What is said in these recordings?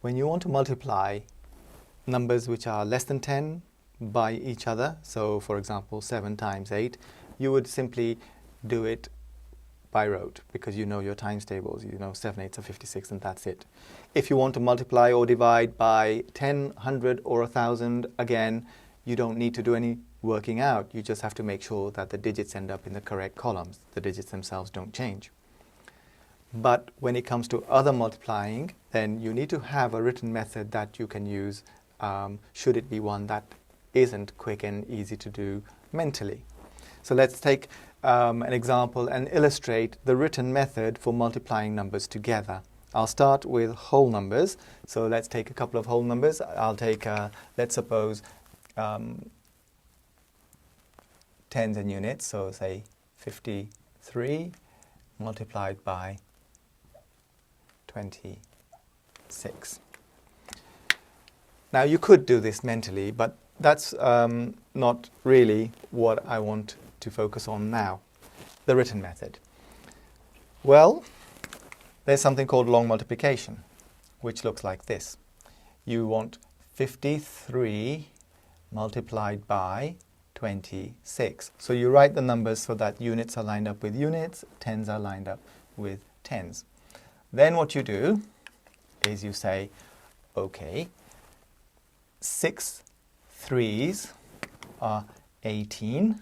when you want to multiply numbers which are less than 10 by each other, so for example 7 times 8, you would simply do it by rote because you know your times tables. You know 7 8s are 56 and that's it. If you want to multiply or divide by 10, 100 or 1,000, again, you don't need to do any working out. You just have to make sure that the digits end up in the correct columns. The digits themselves don't change. But when it comes to other multiplying, then you need to have a written method that you can use, should it be one that isn't quick and easy to do mentally. So let's take an example and illustrate the written method for multiplying numbers together. I'll start with whole numbers. So let's take a couple of whole numbers. I'll take, let's suppose, tens and units. So say 53 multiplied by 26. Now you could do this mentally, but that's not really what I want to focus on now, the written method. Well, there's something called long multiplication, which looks like this. You want 53 multiplied by 26. So you write the numbers so that units are lined up with units, tens are lined up with tens. Then what you do is you say, okay, 6 3s are 18,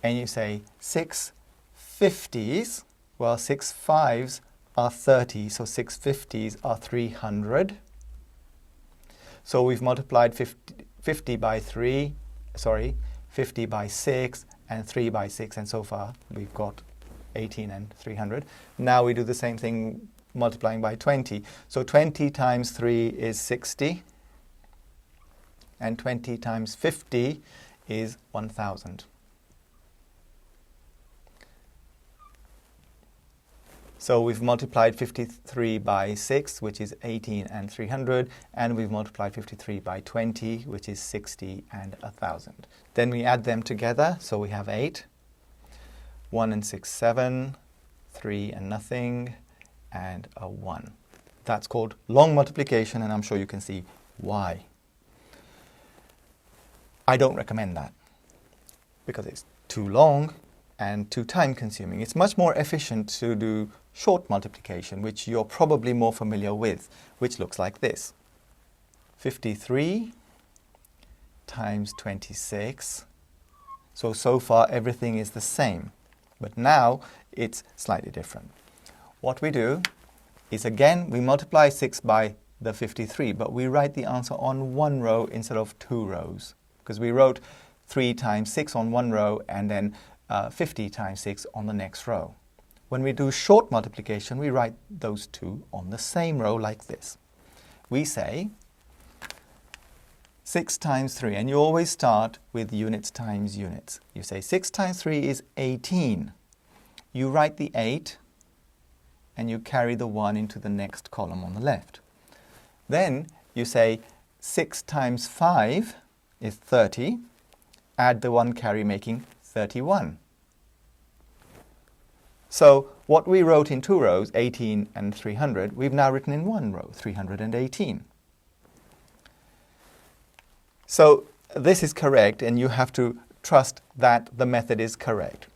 and you say 6 50s, well 6 5s are 30, so 6 50s are 300. So we've multiplied 50 by 6 and 3 by 6, and so far we've got 18 and 300. Now we do the same thing multiplying by 20. So 20 times 3 is 60, and 20 times 50 is 1,000. So we've multiplied 53 by 6, which is 18 and 300, and we've multiplied 53 by 20, which is 60 and 1,000. Then we add them together, so we have 8, 1 and 6, 7, 3 and nothing, and a 1. That's called long multiplication, and I'm sure you can see why. I don't recommend that because it's too long and too time consuming. It's much more efficient to do short multiplication, which you're probably more familiar with, which looks like this. 53 times 26. So far everything is the same, but now it's slightly different. What we do is, again, we multiply 6 by the 53, but we write the answer on one row instead of 2 rows, because we wrote 3 times 6 on one row and then 50 times 6 on the next row. When we do short multiplication, we write those two on the same row like this. We say 6 times 3, and you always start with units times units. You say 6 times 3 is 18. You write the 8 and you carry the 1 into the next column on the left. Then you say 6 times 5 is 30. Add the 1 carry, making 31. So what we wrote in 2 rows, 18 and 300, we've now written in 1 row, 318. So this is correct, and you have to trust that the method is correct.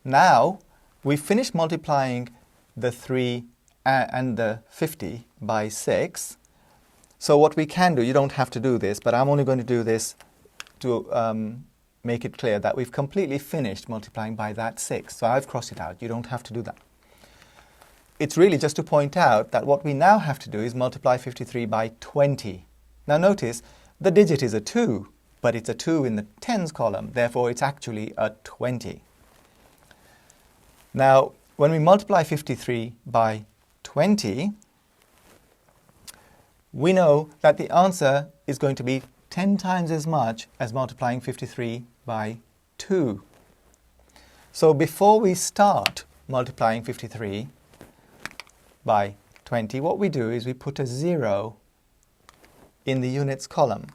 Now we've finished multiplying the 3 and the 50 by 6. So what we can do, you don't have to do this, but I'm only going to do this to make it clear that we've completely finished multiplying by that 6. So I've crossed it out. You don't have to do that. It's really just to point out that what we now have to do is multiply 53 by 20. Now notice, the digit is a 2, but it's a 2 in the tens column. Therefore, it's actually a 20. Now, when we multiply 53 by 20, we know that the answer is going to be 10 times as much as multiplying 53 by 2. So before we start multiplying 53 by 20, what we do is we put a 0 in the units column.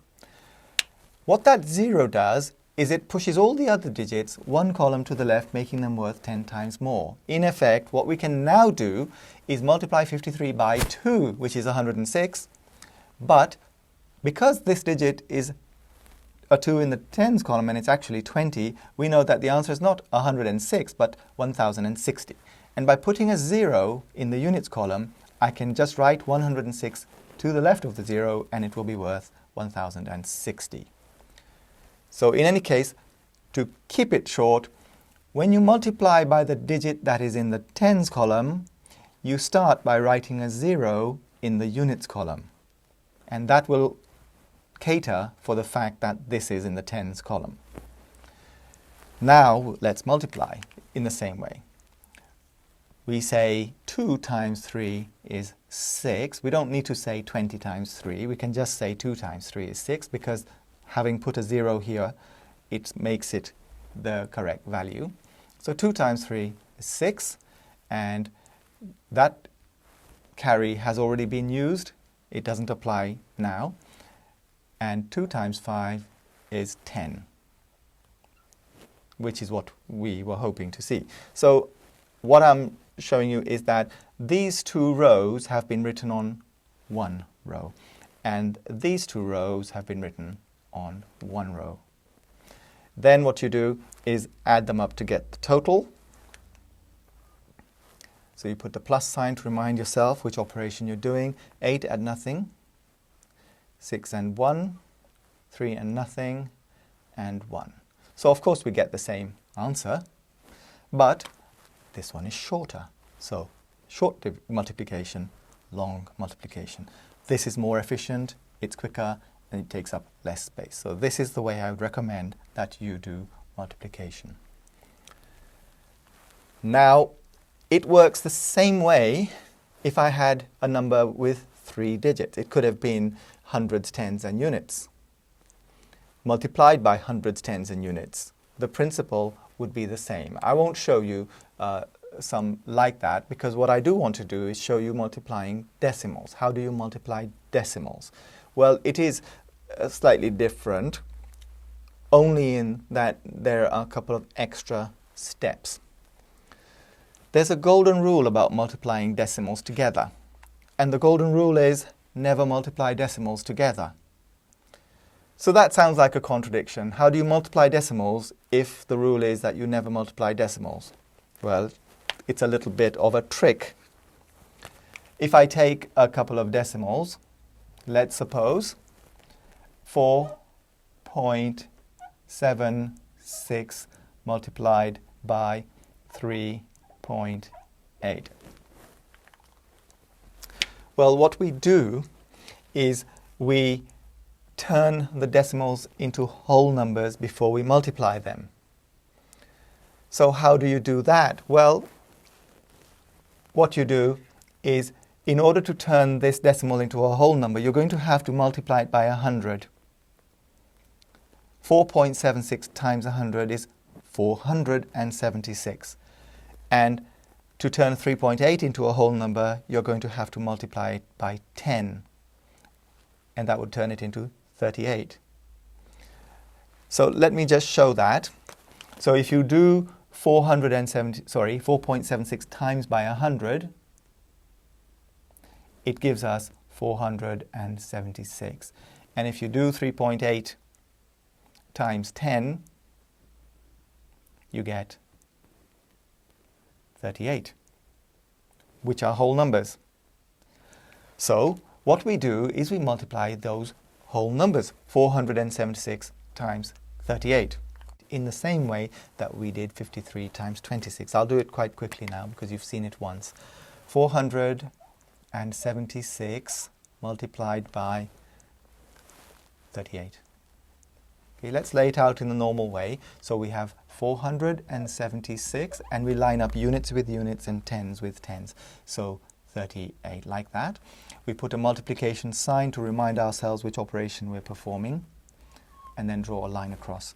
What that 0 does is it pushes all the other digits one column to the left, making them worth 10 times more. In effect, what we can now do is multiply 53 by 2, which is 106. But because this digit is a 2 in the tens column and it's actually 20, we know that the answer is not 106, but 1060. And by putting a 0 in the units column, I can just write 106 to the left of the 0, and it will be worth 1060. So in any case, to keep it short, when you multiply by the digit that is in the tens column, you start by writing a 0 in the units column. And that will cater for the fact that this is in the tens column. Now let's multiply in the same way. We say 2 times 3 is 6. We don't need to say 20 times 3. We can just say 2 times 3 is 6, because having put a 0 here, it makes it the correct value. So 2 times 3 is 6, and that carry has already been used. It doesn't apply now. And 2 times 5 is 10, which is what we were hoping to see. So what I'm showing you is that these two rows have been written on one row, and these two rows have been written on one row. Then what you do is add them up to get the total. So you put the plus sign to remind yourself which operation you're doing. 8 and nothing, 6 and 1, 3 and nothing, and 1. So of course we get the same answer, but this one is shorter. So short multiplication, long multiplication. This is more efficient, it's quicker, and it takes up less space. So this is the way I would recommend that you do multiplication. Now, it works the same way if I had a number with 3 digits. It could have been hundreds, tens, and units, multiplied by hundreds, tens, and units. The principle would be the same. I won't show you some like that, because what I do want to do is show you multiplying decimals. How do you multiply decimals? Well, it is slightly different, only in that there are a couple of extra steps. There's a golden rule about multiplying decimals together, and the golden rule is never multiply decimals together. So that sounds like a contradiction. How do you multiply decimals if the rule is that you never multiply decimals? Well, it's a little bit of a trick. If I take a couple of decimals, let's suppose 4.76 multiplied by 3.8. Well, what we do is we turn the decimals into whole numbers before we multiply them. So how do you do that? Well, what you do is, in order to turn this decimal into a whole number, you're going to have to multiply it by 100. 4.76 times 100 is 476. And to turn 3.8 into a whole number, you're going to have to multiply it by 10. And that would turn it into 38. So let me just show that. So if you do 4.76 times by 100, it gives us 476. And if you do 3.8 times 10, you get 38, which are whole numbers. So what we do is we multiply those whole numbers, 476 times 38, in the same way that we did 53 times 26. I'll do it quite quickly now because you've seen it once. 476 multiplied by 38. Okay, let's lay it out in the normal way. So we have 476, and we line up units with units and tens with tens. So 38, like that. We put a multiplication sign to remind ourselves which operation we're performing, and then draw a line across.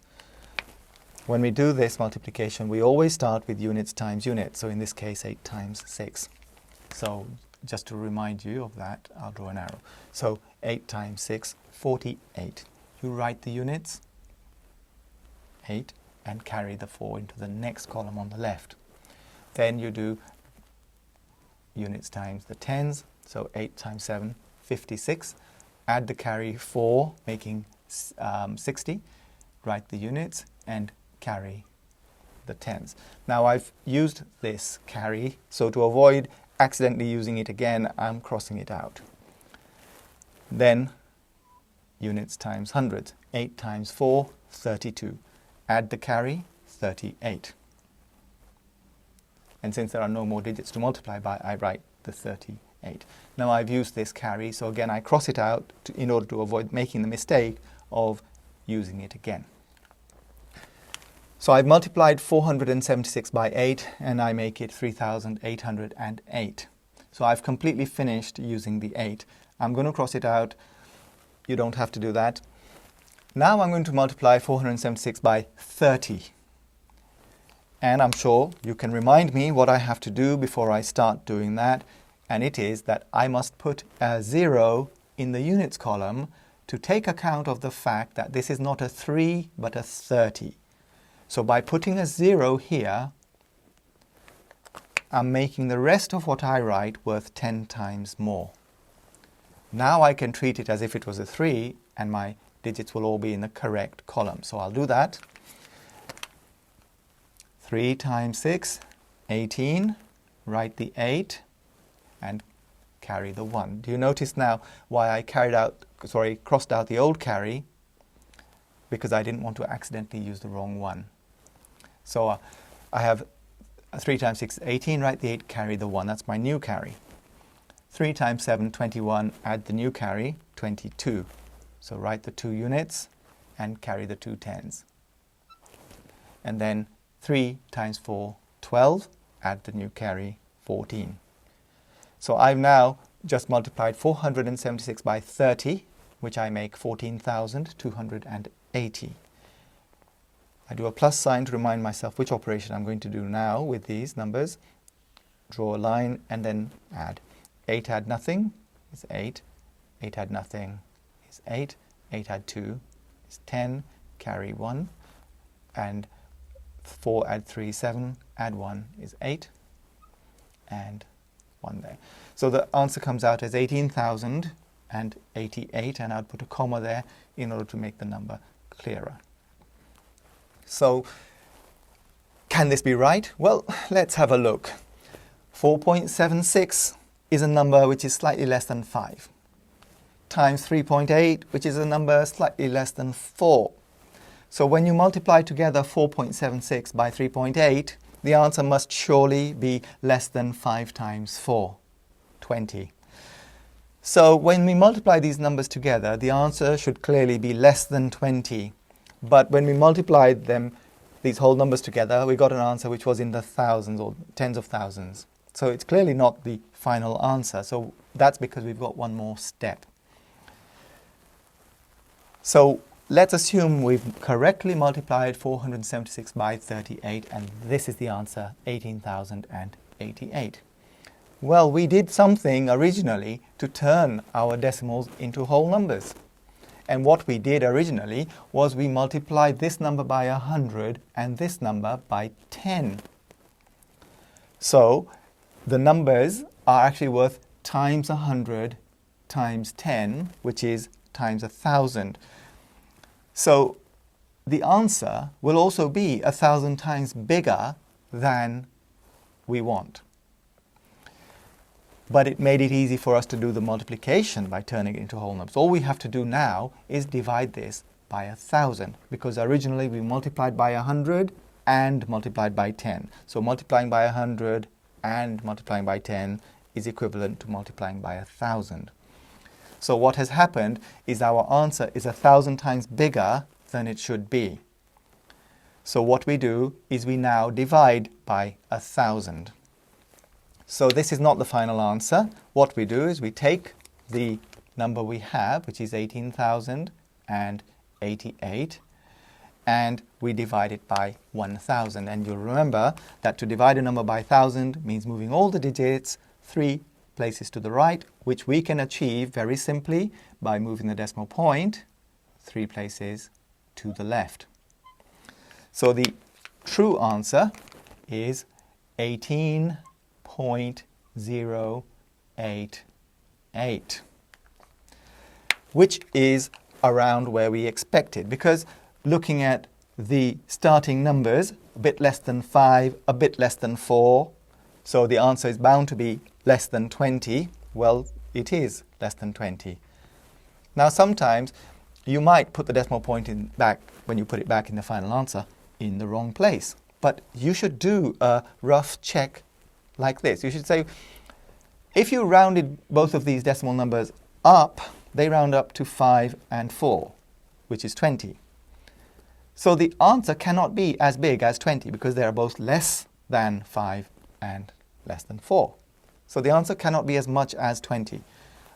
When we do this multiplication, we always start with units times units. So in this case, 8 times 6. So just to remind you of that, I'll draw an arrow. So 8 times 6, 48. You write the units. 8 and carry the 4 into the next column on the left. Then you do units times the tens, so 8 times 7, 56. Add the carry 4, making 60. Write the units and carry the tens. Now I've used this carry, so to avoid accidentally using it again, I'm crossing it out. Then units times hundreds. 8 times 4, 32. Add the carry, 38. And since there are no more digits to multiply by, I write the 38. Now I've used this carry, so again I cross it out in order to avoid making the mistake of using it again. So I've multiplied 476 by 8 and I make it 3,808. So I've completely finished using the 8. I'm going to cross it out. You don't have to do that. Now I'm going to multiply 476 by 30. And I'm sure you can remind me what I have to do before I start doing that. And it is that I must put a 0 in the units column to take account of the fact that this is not a 3 but a 30. So by putting a 0 here, I'm making the rest of what I write worth 10 times more. Now I can treat it as if it was a 3 and my digits will all be in the correct column. So I'll do that. 3 times 6, 18. Write the 8 and carry the 1. Do you notice now why I crossed out the old carry? Because I didn't want to accidentally use the wrong one. So I have 3 times 6, 18. Write the 8, carry the 1. That's my new carry. 3 times 7, 21. Add the new carry, 22. So write the 2 units and carry the 2 tens. And then 3 times 4, 12. Add the new carry, 14. So I've now just multiplied 476 by 30, which I make 14,280. I do a plus sign to remind myself which operation I'm going to do now with these numbers. Draw a line and then add. 8 add nothing is 8. 8 add nothing is 8. 8 add 2 is 10. Carry 1. And 4 add 3, 7. Add 1 is 8. And 1 there. So the answer comes out as 18,088, and I'll put a comma there in order to make the number clearer. So, can this be right? Well, let's have a look. 4.76 is a number which is slightly less than 5, times 3.8, which is a number slightly less than 4. So when you multiply together 4.76 by 3.8, the answer must surely be less than 5 times 4, 20. So when we multiply these numbers together, the answer should clearly be less than 20. But when we multiplied them, these whole numbers together, we got an answer which was in the thousands or tens of thousands. So it's clearly not the final answer. So that's because we've got one more step. So let's assume we've correctly multiplied 476 by 38, and this is the answer, 18,088. Well, we did something originally to turn our decimals into whole numbers. And what we did originally was we multiplied this number by 100 and this number by 10. So the numbers are actually worth times 100 times 10, which is times 1,000. So the answer will also be 1,000 times bigger than we want. But it made it easy for us to do the multiplication by turning it into whole numbers. All we have to do now is divide this by 1,000, because originally we multiplied by 100 and multiplied by 10. So multiplying by 100 and multiplying by 10 is equivalent to multiplying by 1,000. So what has happened is our answer is 1,000 times bigger than it should be. So what we do is we now divide by 1,000. So this is not the final answer. What we do is we take the number we have, which is 18,088, and we divide it by 1,000. And you'll remember that to divide a number by 1,000 means moving all the digits 3 places to the right, which we can achieve very simply by moving the decimal point 3 places to the left. So the true answer is 18.088, which is around where we expected, because looking at the starting numbers, a bit less than 5, a bit less than 4, so the answer is bound to be less than 20. Well, it is less than 20. Now, sometimes you might put the decimal point in back, when you put it back in the final answer, in the wrong place. But you should do a rough check like this. You should say, if you rounded both of these decimal numbers up, they round up to 5 and 4, which is 20. So the answer cannot be as big as 20 because they are both less than 5 and less than 4. So the answer cannot be as much as 20.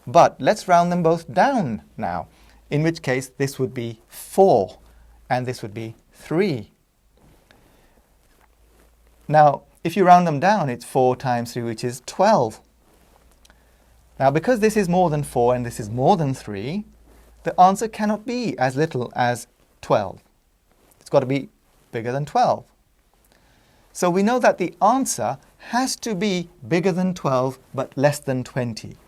But let's round them both down now, in which case this would be 4 and this would be 3. Now, if you round them down, it's 4 times 3, which is 12. Now, because this is more than 4 and this is more than 3, the answer cannot be as little as 12. It's got to be bigger than 12. So we know that the answer has to be bigger than 12 but less than 20.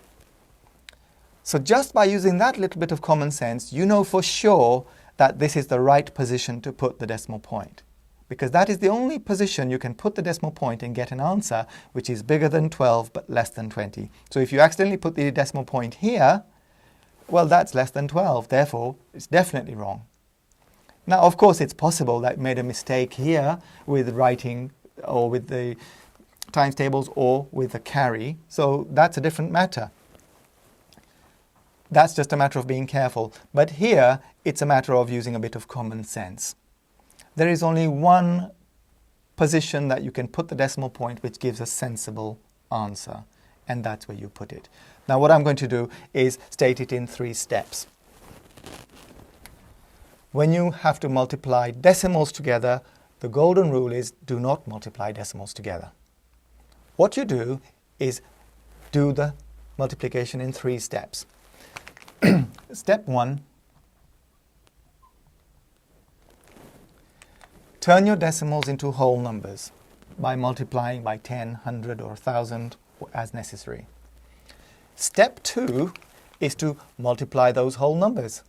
So just by using that little bit of common sense, you know for sure that this is the right position to put the decimal point. Because that is the only position you can put the decimal point and get an answer which is bigger than 12 but less than 20. So if you accidentally put the decimal point here, well, that's less than 12. Therefore, it's definitely wrong. Now, of course, it's possible that you made a mistake here with writing or with the times tables or with the carry. So that's a different matter. That's just a matter of being careful. But here, it's a matter of using a bit of common sense. There is only one position that you can put the decimal point which gives a sensible answer, and that's where you put it. Now, what I'm going to do is state it in 3 steps. When you have to multiply decimals together, the golden rule is do not multiply decimals together. What you do is do the multiplication in 3 steps. Step 1, turn your decimals into whole numbers by multiplying by 10, 100 or 1,000 as necessary. Step 2 is to multiply those whole numbers,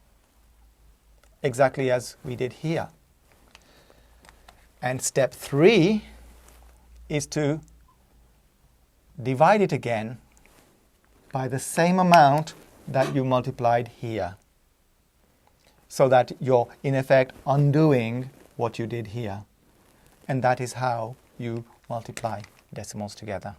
exactly as we did here. And step 3 is to divide it again by the same amount that you multiplied here, so that you're in effect undoing what you did here. And that is how you multiply decimals together.